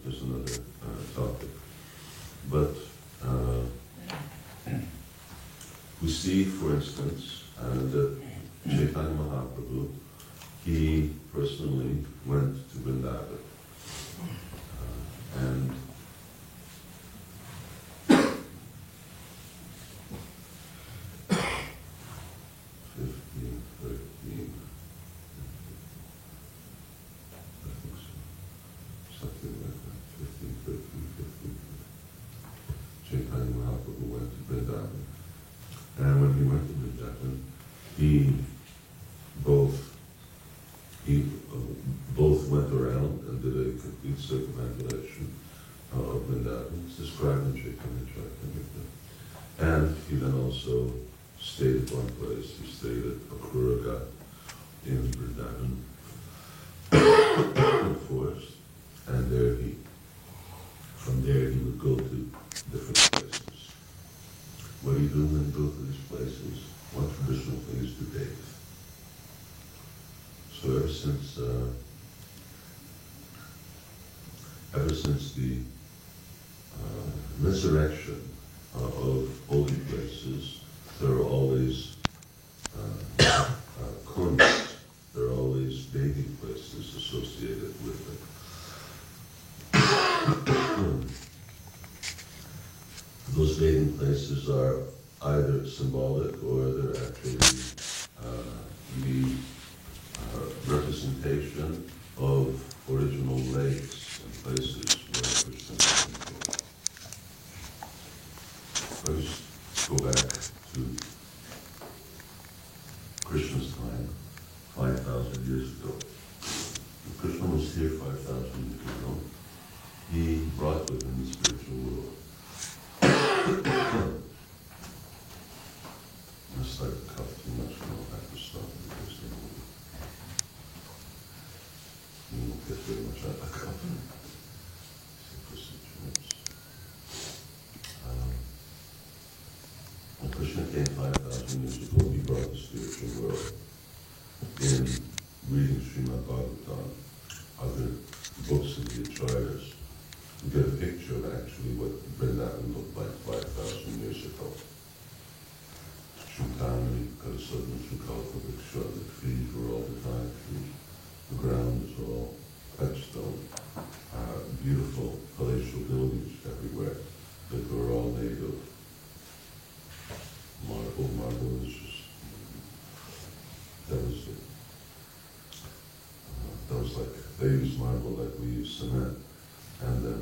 is another topic. But we see, for instance, that Chaitanya Mahaprabhu, he personally went to Vrindavan. And 15, 13, I think so, something like that, 15, 13, 15. Chaitanya Mahaprabhu went to Vrindavan. And when he went to Vrindavan, both went around and did a complete circumambulation of Vrindavan. It's described in Chaitanya Charitamrita. And he then also stayed at one place. He stayed at Akrura in Vrindavan forest, and from there he would go to different places. What do you do when you go to these places? One traditional thing is to bathe. So ever since the resurrection of holy places, there are always kunds, there are always bathing places associated with it. Those bathing places are either symbolic or they're actually the representation of original lakes and places where Krishna came from. Let's go back to Krishna's time, 5,000 years ago. When Krishna was here 5,000 years ago, he brought with him the spiritual world. Unless I cuff too much, I'll have to stop because you won't get very much out of the cuff. When Krishna came 5,000 years ago, he brought the spiritual world. In reading Srimad Bhagavatam, other books of the Acharyas, you get a picture of actually what Vrindavan looked like 5,000 years ago. Shuntamani, Karasodhan, Shukalpa, Viksha, the trees were all divine trees. The ground was all cut stone. Beautiful palatial buildings everywhere that were all made of marble. Marble is just, that was like, they used marble like we use cement. And then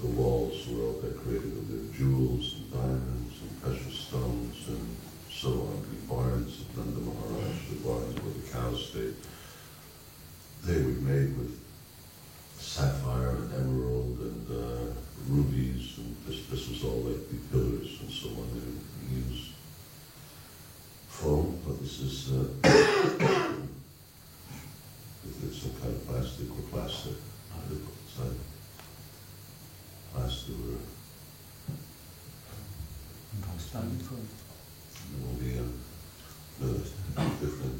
the walls were all decorated with jewels and diamonds and precious stones and so on. The barns of Nanda Maharaj, the barns where the cows stayed, they were made with sapphire and emerald and rubies, and this was all like the pillars and so on. They used foam, but this is it's some kind of plastic or plastic. It's like plastic or there will be different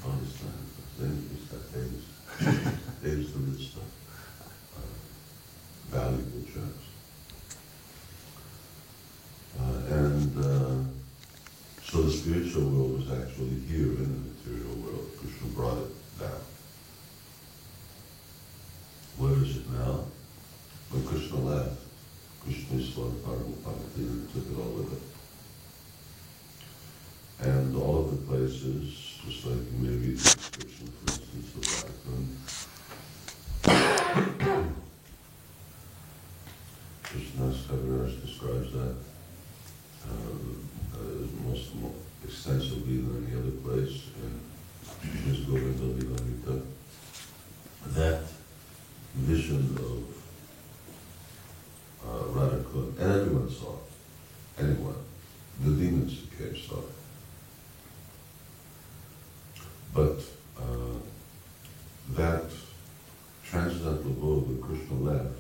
polystyrene. Then it's got Davis the real stuff. Valuable gems. So the spiritual world was actually here in the material world. Krishna brought it down. Where is it now? When Krishna left, Krishna Swaruparupamati took it all with it. And all of the places, just like you may read the description, for instance, of Radhakund, Krishna's Kaviraj describes that more extensively than any other place in his Govinda Lilamrita. That vision of Radhakund, and everyone saw it. Anyone. The demons who came saw it. But that transcendental abode when Krishna left,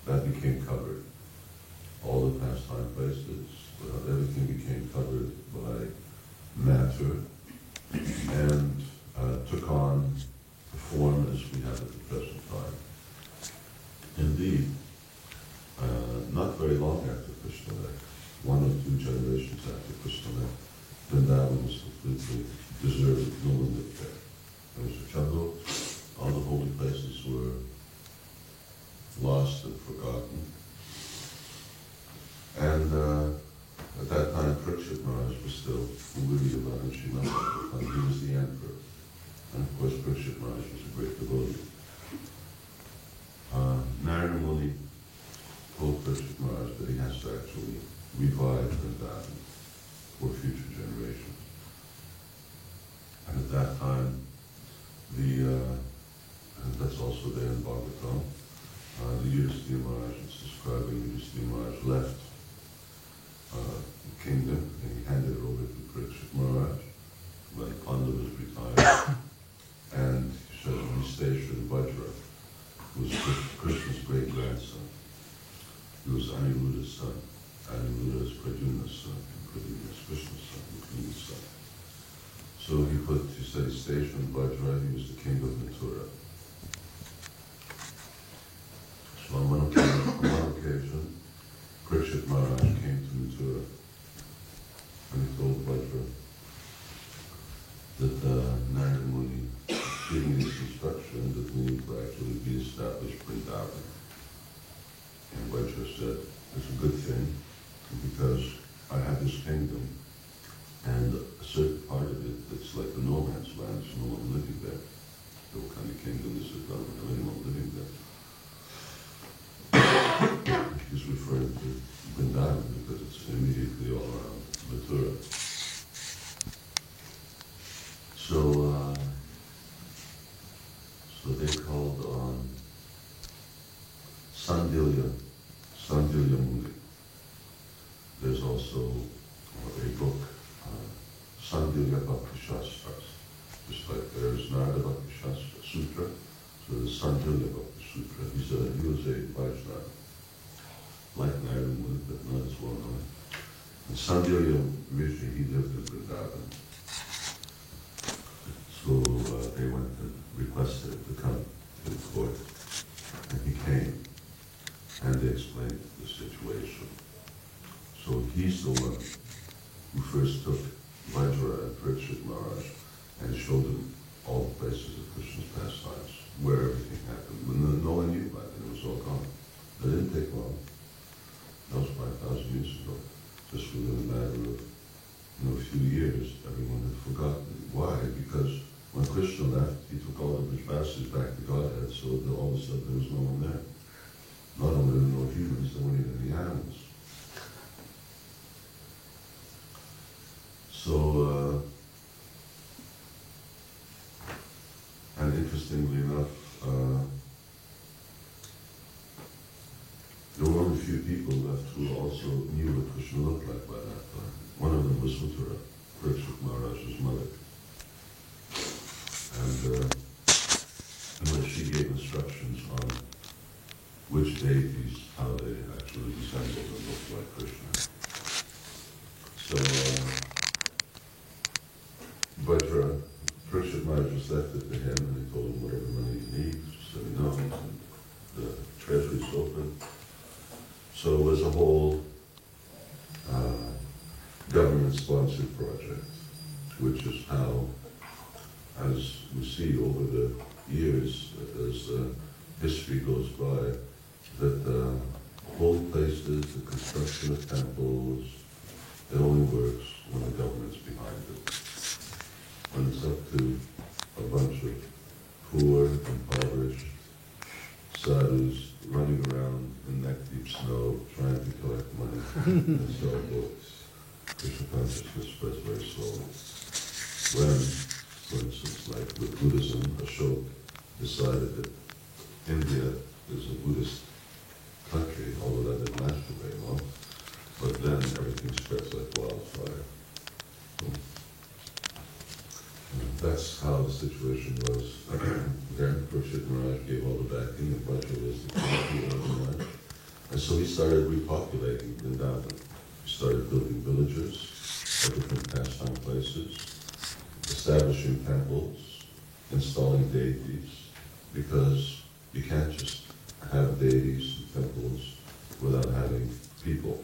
that became covered. All the pastime places, everything became covered by matter and took on the form as as we have at the present time. Indeed, not very long after Krishna left, 1 or 2 generations after Krishna left, Vrindavan was completely deserted. No one lived there. There was a jungle. All the holy places were lost and forgotten. And at that time, Parikshit Maharaj was still Uluyavan and Srimad. He was the emperor. And of course, Parikshit Maharaj was a great devotee. Narada Muni told Parikshit Maharaj that he has to actually revive Vrindavan for future generations. And at that time, and that's also there in Bhagavatam, the Yudhisthira Maharaj is describing Yudhisthira Maharaj left the kingdom and he handed it over to Parikshit Maharaj when Pandavas retired. And he said he stationed Vajra, who was Krishna's great-grandson. He was Aniruddha's son. Aniruddha is Pradyumna's son, and Pradyumna is Krishna's son, Rukmini's son. So he said he stationed Vajra, he was the king of Mathura. So on one occasion, Parikshit Maharaj came to Mathura and he told Vajra that Narada Muni gave me this instruction that we need to actually re-establish Vrindavan. And Vajra said, it's a good thing because I have this kingdom and a certain part of it that's like a no man's land, there's no one living there. What kind of kingdom is it? I don't have anyone living there. He's referring to Vrindavan because it's immediately all around Mathura. So they called on Sandilya Muni. There's also a book, Sandilya Bhakti Shastras. Just like there's Narada Bhakti Shastra Sutra, so there's Sandilya Bhakti Sutra. He was a Vaishnava, like Narada Muni, but not as well known. And Sandilya Rishi, he lived in Vrindavan. So they went and requested him to come to the court. And he came, and they explained the situation. So he's the one who first took Vajra and Parikshit Maharaj and showed them all the places of Krishna's pastimes, where everything happened. When no one knew about it, it was all gone. It didn't take long. That was 5,000 years ago. Just within a matter of a few years, everyone had forgotten. Why? Because when Krishna left, he took all the Vrajavasis back to Godhead, so that all of a sudden there was no one there. Not only were there no humans, there weren't even any animals. So, and interestingly enough, there were only a few people left who also knew what Krishna looked like by that time. One of them was Uttara, Parikshit Maharaj's mother. And when she gave instructions on which deities, how they actually resembled and looked like Krishna. So, Vajra, Parikshit Maharaj was left it to him, and he told him whatever money you need, just let me know, and the treasury's open. So it was a whole government-sponsored project, which is how, as we see over the years, as history goes by, that holy places, the construction of temples, it only works when the government's behind it. When it's up to a bunch of poor, impoverished sadhus running around in neck-deep snow trying to collect money and sell books, Krishna consciousness spreads very slowly. When, for instance, like with Buddhism, Ashoka decided that India is a Buddhist country, although that didn't last for very long, but then everything spreads like wildfire. So, that's how the situation was. Then Parikshit Maharaj gave all the backing, and Vajra was the king. And so he started repopulating Vrindavan. He started building villages at different pastime places, establishing temples, installing deities, because you can't just have deities and temples without having people.